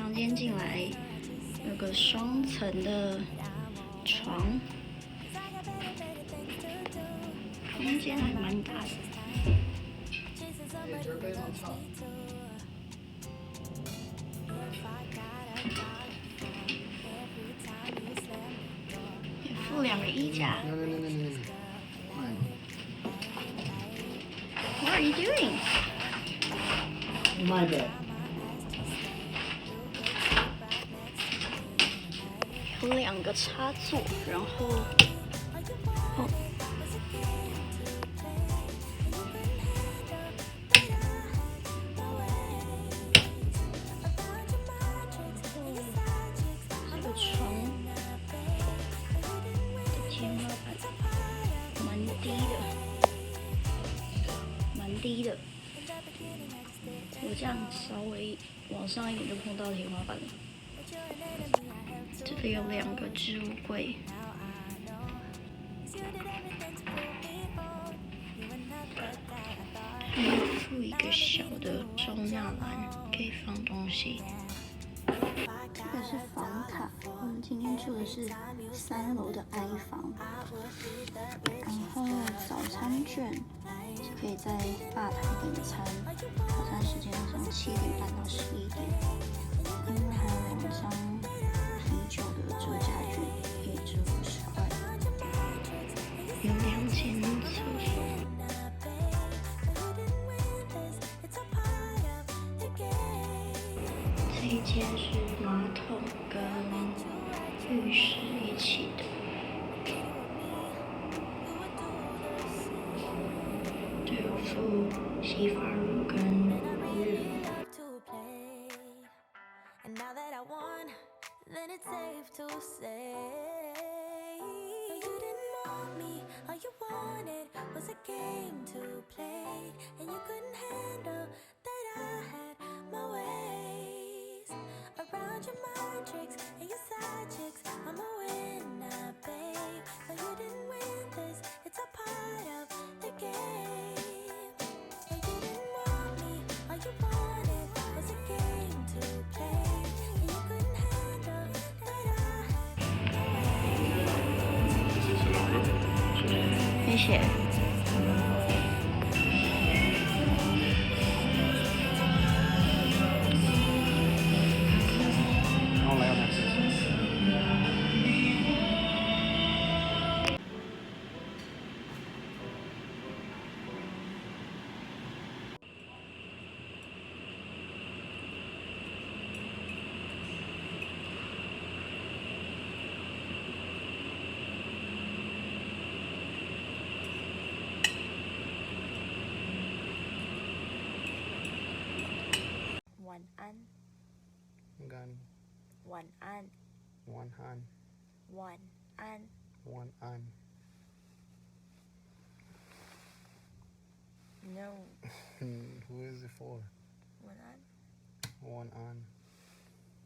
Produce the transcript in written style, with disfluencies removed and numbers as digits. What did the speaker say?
房间进来，有个双层的床，空间还蛮大的。这非常差。也附2个衣架。What are you doing? My bed. 有2个插座，然后哦。这个床的天花板蛮低的，我这样稍微往上一点就碰到天花板了。这里有2个置物柜，还有附一个小的收纳篮，可以放东西。这个是房卡，我们今天住的是3楼的 I 房，然后早餐券是可以在吧台点餐，早餐时间是从7点半到11点，另外还有2张啤酒的折价券，可以折50块，有2间厕所。这一间是马桶跟浴室一起的，这有附洗发乳跟沐浴乳。谢谢。然后来要拿晚安。กัน晚安。วันฮัน 晚安。วันอัน No. Who is it for? 晚安。วันอัน